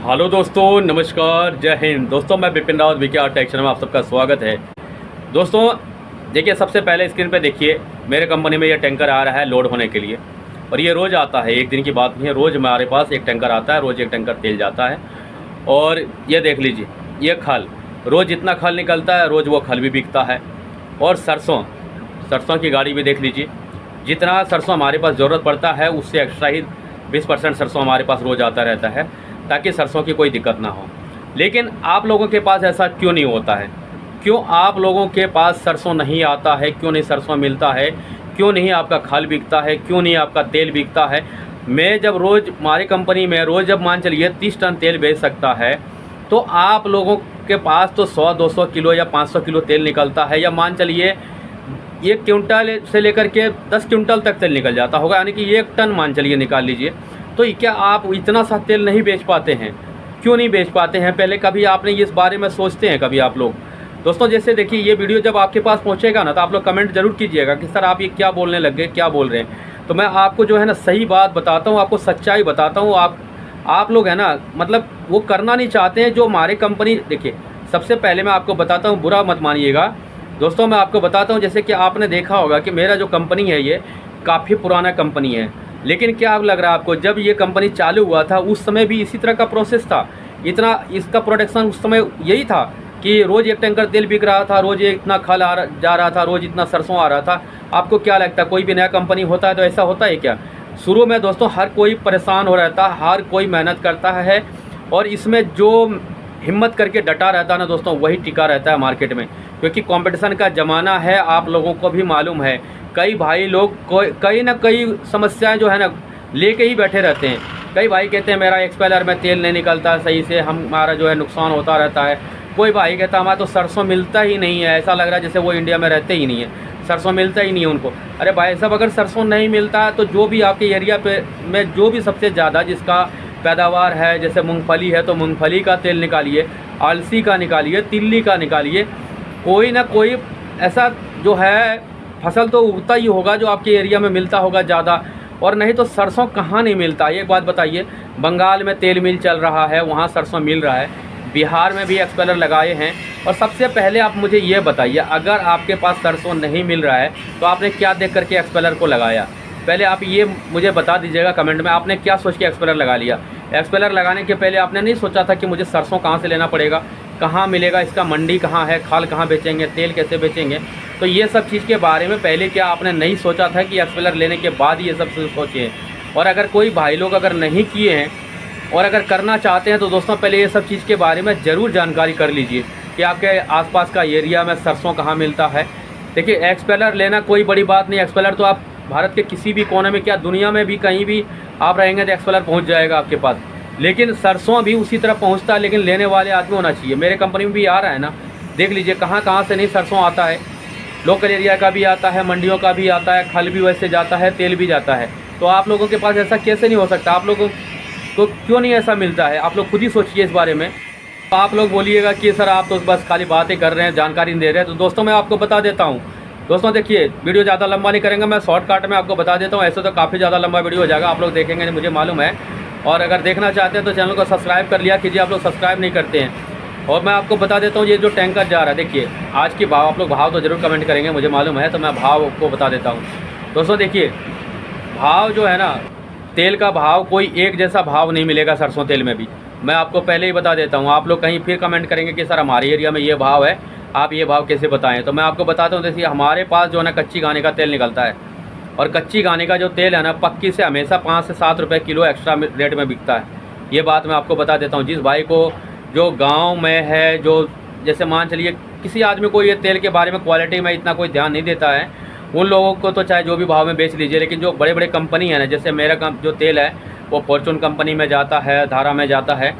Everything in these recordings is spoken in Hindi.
हेलो दोस्तों, नमस्कार, जय हिंद। दोस्तों मैं Bipin Rawat VK tech channel में आप सबका स्वागत है। दोस्तों देखिए, सबसे पहले स्क्रीन पे देखिए मेरे कंपनी में ये टैंकर आ रहा है लोड होने के लिए, और ये रोज़ आता है, एक दिन की बात नहीं है। रोज़ हमारे पास एक टैंकर आता है, रोज़ एक टैंकर तेल जाता है। और ये देख लीजिए, ये खल, रोज़ जितना खल निकलता है रोज़ वो खल भी बिकता है। और सरसों की गाड़ी भी देख लीजिए, जितना सरसों हमारे पास ज़रूरत पड़ता है उससे एक्स्ट्रा ही 20% सरसों हमारे पास रोज़ आता रहता है, ताकि सरसों की कोई दिक्कत ना हो। लेकिन आप लोगों के पास ऐसा क्यों नहीं होता है? क्यों आप लोगों के पास सरसों नहीं आता है? क्यों नहीं सरसों मिलता है? क्यों नहीं आपका खल बिकता है? क्यों नहीं आपका तेल बिकता है? मैं जब रोज़ हमारी कंपनी में रोज़ जब मान चलिए 30 टन तेल बेच सकता है, तो आप लोगों के पास तो 100-200 किलो या 500 किलो तेल निकलता है, या मान चलिए 1 क्विंटल से लेकर के 10 क्विंटल तक तेल निकल जाता होगा, यानी कि 1 टन मान चलिए निकाल लीजिए। तो क्या आप इतना सा तेल नहीं बेच पाते हैं? क्यों नहीं बेच पाते हैं? पहले कभी आपने इस बारे में सोचते हैं कभी आप लोग? दोस्तों जैसे देखिए, ये वीडियो जब आपके पास पहुंचेगा ना, तो आप लोग कमेंट जरूर कीजिएगा कि सर आप ये क्या बोलने लग गए, क्या बोल रहे हैं। तो मैं आपको जो है ना सही बात बताता हूँ, आपको सच्चाई बताता हूँ। आप लोग है ना, मतलब वो करना नहीं चाहते हैं जो हमारे कंपनी। देखिए, सबसे पहले मैं आपको बताता हूँ, बुरा मत मानिएगा दोस्तों। मैं आपको बताता हूँ, जैसे कि आपने देखा होगा कि मेरा जो कंपनी है ये काफ़ी पुराना कंपनी है। लेकिन क्या अब लग रहा है आपको, जब ये कंपनी चालू हुआ था उस समय भी इसी तरह का प्रोसेस था। इतना इसका प्रोडक्शन उस समय यही था कि रोज़ एक टैंकर तेल बिक रहा था, रोज़ इतना खल जा रहा था, रोज़ इतना सरसों आ रहा था। आपको क्या लगता है कोई भी नया कंपनी होता है तो ऐसा होता है क्या? शुरू में दोस्तों हर कोई परेशान हो रहता है, हर कोई मेहनत करता है, और इसमें जो हिम्मत करके डटा रहता है ना दोस्तों, वही टिका रहता है मार्केट में। क्योंकि कंपटीशन का ज़माना है, आप लोगों को भी मालूम है। कई भाई लोग कई ना कई समस्याएं जो है ना लेके ही बैठे रहते हैं। कई भाई कहते हैं मेरा एक्सपेलर में तेल नहीं निकलता सही से, हमारा जो है नुकसान होता रहता है। कोई भाई कहता हमारा तो सरसों मिलता ही नहीं है, ऐसा लग रहा है जैसे वो इंडिया में रहते ही नहीं है, सरसों मिलता ही नहीं है उनको। अरे भाई साहब, अगर सरसों नहीं मिलता है तो जो भी आपके एरिया पे में जो भी सबसे ज़्यादा जिसका पैदावार है, जैसे मूँगफली है तो मूँगफली का तेल निकालिए, अलसी का निकालिए, तिल्ली का निकालिए। कोई ना कोई ऐसा जो है फसल तो उगता ही होगा जो आपके एरिया में मिलता होगा ज़्यादा। और नहीं तो सरसों कहाँ नहीं मिलता? एक बात बताइए, बंगाल में तेल मिल चल रहा है, वहाँ सरसों मिल रहा है, बिहार में भी एक्सपेलर लगाए हैं। और सबसे पहले आप मुझे ये बताइए, अगर आपके पास सरसों नहीं मिल रहा है तो आपने क्या देख करके एक्सपेलर को लगाया? पहले आप ये मुझे बता दीजिएगा कमेंट में, आपने क्या सोच के एक्सपेलर लगा लिया? एक्सपेलर लगाने के पहले आपने नहीं सोचा था कि मुझे सरसों कहाँ से लेना पड़ेगा, कहाँ मिलेगा, इसका मंडी कहाँ है, खाल कहाँ बेचेंगे, तेल कैसे बेचेंगे? तो ये सब चीज़ के बारे में पहले क्या आपने नहीं सोचा था कि एक्सपेलर लेने के बाद ये सब सोचिए? और अगर कोई भाई लोग अगर नहीं किए हैं और अगर करना चाहते हैं तो दोस्तों पहले ये सब चीज़ के बारे में ज़रूर जानकारी कर लीजिए कि आपके आसपास का एरिया में सरसों कहाँ मिलता है। देखिए, एक्सपेलर लेना कोई बड़ी बात नहीं। एक्सपेलर तो आप भारत के किसी भी कोने में, क्या दुनिया में भी कहीं भी आप रहेंगे तो एक्सपेलर पहुँच जाएगा आपके पास। लेकिन सरसों भी उसी तरह पहुँचता है, लेकिन लेने वाले आदमी होना चाहिए। मेरे कंपनी में भी आ रहा है ना, देख लीजिए कहाँ कहाँ से नहीं सरसों आता है। लोकल एरिया का भी आता है, मंडियों का भी आता है, खल भी वैसे जाता है, तेल भी जाता है। तो आप लोगों के पास ऐसा कैसे नहीं हो सकता? आप लोगों को क्यों नहीं ऐसा मिलता है? आप लोग खुद ही सोचिए इस बारे में। तो आप लोग बोलिएगा कि सर आप तो बस खाली बातें कर रहे हैं, जानकारी नहीं दे रहे हैं। तो दोस्तों मैं आपको बता देता हूँ। दोस्तों देखिए, वीडियो ज़्यादा लंबा नहीं करेंगे, मैं शॉर्टकट में आपको बता देता हूँ। ऐसे तो काफ़ी ज़्यादा लंबा वीडियो हो जाएगा, आप लोग देखेंगे मुझे मालूम है। और अगर देखना चाहते हैं तो चैनल को सब्सक्राइब कर लिया कीजिए, आप लोग सब्सक्राइब नहीं करते हैं। और मैं आपको बता देता हूँ, ये जो टैंकर जा रहा है, देखिए आज की भाव, आप लोग भाव तो ज़रूर कमेंट करेंगे मुझे मालूम है, तो मैं भाव को बता देता हूँ। दोस्तों देखिए, भाव जो है ना, तेल का भाव कोई एक जैसा भाव नहीं मिलेगा सरसों तेल में भी। मैं आपको पहले ही बता देता हूँ। आप लोग कहीं फिर कमेंट करेंगे कि सर हमारे एरिया में ये भाव है, आप ये भाव कैसे बताएं? तो मैं आपको बताता हूँ। देखिए, हमारे पास जो है ना कच्ची घानी का तेल निकलता है, और कच्ची घानी का जो तेल है ना, पक्की से हमेशा 5 से 7 रुपये किलो एक्स्ट्रा रेट में बिकता है। ये बात मैं आपको बता देता हूँ। जिस भाई को जो गांव में है, जो जैसे मान चलिए किसी आदमी को ये तेल के बारे में क्वालिटी में इतना कोई ध्यान नहीं देता है, उन लोगों को तो चाहे जो भी भाव में बेच लीजिए। लेकिन जो बड़े बड़े कंपनी है ना, जैसे मेरा जो तेल है वो फॉर्चून कंपनी में जाता है, धारा में जाता है।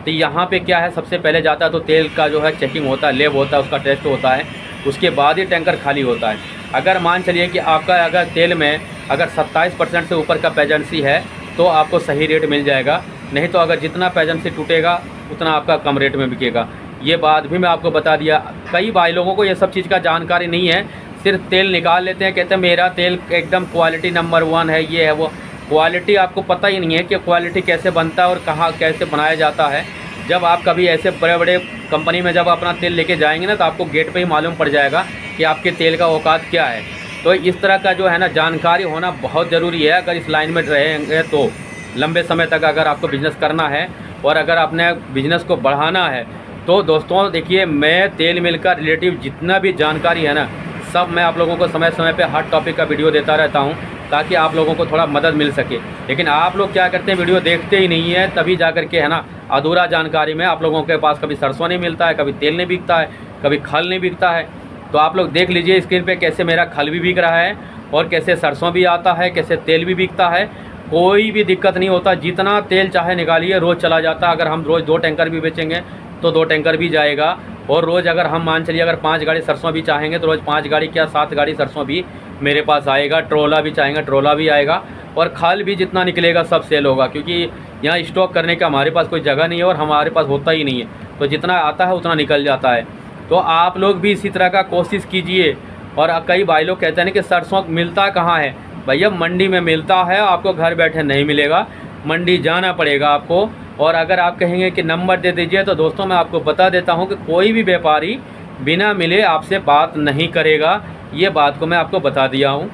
तो यहाँ पे क्या है, सबसे पहले जाता है तो तेल का जो है चेकिंग होता है, लेब होता है, उसका टेस्ट होता है, उसके बाद ही टैंकर खाली होता है। अगर मान चलिए कि आपका अगर तेल में अगर 27% से ऊपर का पेजेंसी है तो आपको सही रेट मिल जाएगा, नहीं तो अगर जितना पेजेंसी टूटेगा उतना आपका कम रेट में बिकेगा। ये बात भी मैं आपको बता दिया। कई भाई लोगों को ये सब चीज़ का जानकारी नहीं है, सिर्फ तेल निकाल लेते हैं, कहते हैं मेरा तेल एकदम क्वालिटी नंबर 1 है, ये है वो। क्वालिटी आपको पता ही नहीं है कि क्वालिटी कैसे बनता है और कहाँ कैसे बनाया जाता है। जब आप कभी ऐसे बड़े बड़े कंपनी में जब अपना तेल लेके जाएंगे ना, तो आपको गेट पे ही मालूम पड़ जाएगा कि आपके तेल का औकात क्या है। तो इस तरह का जो है ना जानकारी होना बहुत ज़रूरी है। अगर इस लाइन में रहेंगे तो लंबे समय तक अगर आपको बिज़नेस करना है और अगर अपने बिज़नेस को बढ़ाना है, तो दोस्तों देखिए, मैं तेल मिल का रिलेटिव जितना भी जानकारी है ना, सब मैं आप लोगों को समय समय पे हर टॉपिक का वीडियो देता रहता हूं, ताकि आप लोगों को थोड़ा मदद मिल सके। लेकिन आप लोग क्या करते हैं, वीडियो देखते ही नहीं है, तभी जा कर के है ना अधूरा जानकारी में आप लोगों के पास कभी सरसों नहीं मिलता है, कभी तेल नहीं बिकता है, कभी खल नहीं बिकता है। तो आप लोग देख लीजिए स्क्रीन पे कैसे मेरा खल भी बिक रहा है और कैसे सरसों भी आता है, कैसे तेल भी बिकता है। कोई भी दिक्कत नहीं होता, जितना तेल चाहे निकालिए, रोज़ चला जाता है। अगर हम रोज़ 2 टैंकर भी बेचेंगे तो 2 टैंकर भी जाएगा। और रोज़ अगर हम मान चलिए अगर 5 गाड़ी सरसों भी चाहेंगे तो रोज़ 5 गाड़ी क्या 7 गाड़ी सरसों भी मेरे पास आएगा। ट्रोला भी चाहेंगे ट्रोला भी आएगा, और खल भी जितना निकलेगा सब सेल होगा, क्योंकि यहाँ स्टॉक करने का हमारे पास कोई जगह नहीं है और हमारे पास होता ही नहीं है। तो जितना आता है उतना निकल जाता है। तो आप लोग भी इसी तरह का कोशिश कीजिए। और कई भाई लोग कहते हैं कि सरसों मिलता कहाँ है, भैया मंडी में मिलता है, आपको घर बैठे नहीं मिलेगा, मंडी जाना पड़ेगा आपको। और अगर आप कहेंगे कि नंबर दे दीजिए, तो दोस्तों मैं आपको बता देता हूं कि कोई भी व्यापारी बिना मिले आपसे बात नहीं करेगा। ये बात को मैं आपको बता दिया हूं,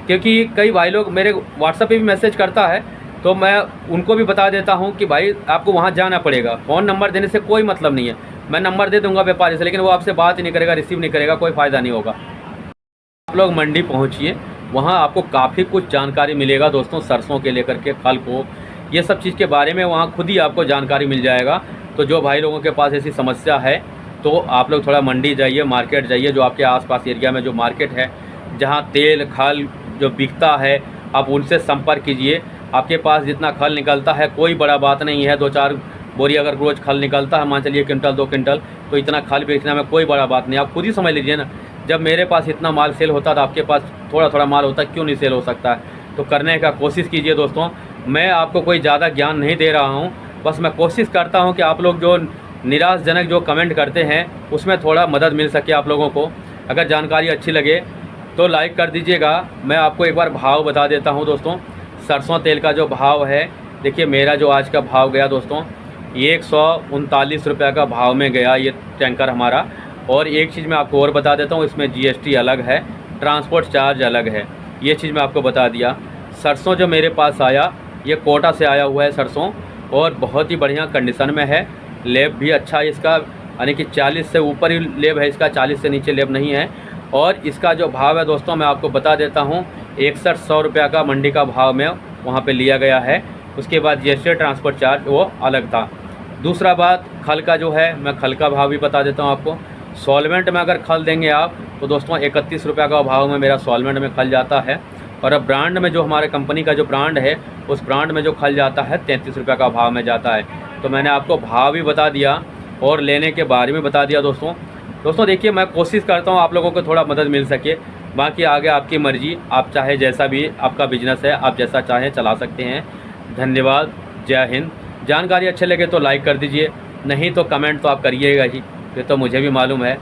क्योंकि कई भाई लोग मेरे व्हाट्सएप पे भी मैसेज करता है, तो मैं उनको भी बता देता हूं कि भाई आपको वहां जाना पड़ेगा। फ़ोन नंबर देने से कोई मतलब नहीं है, मैं नंबर दे दूँगा व्यापारी से, लेकिन वो आपसे बात ही नहीं करेगा, रिसीव नहीं करेगा, कोई फ़ायदा नहीं होगा। आप लोग मंडी पहुँचिए, वहाँ आपको काफ़ी कुछ जानकारी मिलेगा दोस्तों, सरसों के लेकर के खल को, ये सब चीज़ के बारे में वहाँ खुद ही आपको जानकारी मिल जाएगा। तो जो भाई लोगों के पास ऐसी समस्या है, तो आप लोग थोड़ा मंडी जाइए, मार्केट जाइए, जो आपके आसपास एरिया में जो मार्केट है, जहाँ तेल खल जो बिकता है, आप उनसे संपर्क कीजिए। आपके पास जितना खल निकलता है कोई बड़ा बात नहीं है, 2-4 बोरी अगर रोज़ खल निकलता है, मान चलिए क्विंटल 2 क्विंटल, तो इतना खल बेचने में कोई बड़ा बात नहीं। आप खुद ही समझ लीजिए ना, जब मेरे पास इतना माल सेल होता था, आपके पास थोड़ा थोड़ा माल होता, क्यों नहीं सेल हो सकता है। तो करने का कोशिश कीजिए दोस्तों। मैं आपको कोई ज़्यादा ज्ञान नहीं दे रहा हूँ, बस मैं कोशिश करता हूँ कि आप लोग जो निराशजनक जो कमेंट करते हैं उसमें थोड़ा मदद मिल सके आप लोगों को। अगर जानकारी अच्छी लगे तो लाइक कर दीजिएगा। मैं आपको एक बार भाव बता देता हूँ दोस्तों, सरसों तेल का जो भाव है, देखिए मेरा जो आज का भाव गया दोस्तों, 139 रुपये का भाव में गया ये टैंकर हमारा। और एक चीज़ मैं आपको और बता देता हूँ, इसमें GST अलग है, ट्रांसपोर्ट चार्ज अलग है, ये चीज़ मैं आपको बता दिया। सरसों जो मेरे पास आया, ये कोटा से आया हुआ है सरसों, और बहुत ही बढ़िया कंडीशन में है। लेब भी अच्छा है इसका, यानी कि 40 से ऊपर ही लेब है इसका, 40 से नीचे लेब नहीं है। और इसका जो भाव है दोस्तों मैं आपको बता देता हूँ, 6100 रुपये का मंडी का भाव में वहाँ पे लिया गया है। उसके बाद GST ट्रांसपोर्ट चार्ज वो अलग था। दूसरा बात खल का जो है, मैं खल का भाव भी बता देता हूँ आपको। सॉल्वेंट में अगर खल देंगे आप, तो दोस्तों 31 रुपये का भाव में मेरा सॉल्वेंट में खल जाता है। और अब ब्रांड में जो हमारे कंपनी का जो ब्रांड है, उस ब्रांड में जो खल जाता है 33 रुपये का भाव में जाता है। तो मैंने आपको भाव भी बता दिया और लेने के बारे में बता दिया दोस्तों देखिए, मैं कोशिश करता हूँ आप लोगों को थोड़ा मदद मिल सके। बाकी आगे आपकी मर्ज़ी, आप चाहे जैसा भी आपका बिजनेस है, आप जैसा चाहें चला सकते हैं। धन्यवाद, जय हिंद। जानकारी अच्छे लगे तो लाइक कर दीजिए, नहीं तो कमेंट तो आप करिएगा ही, ये तो मुझे भी मालूम है।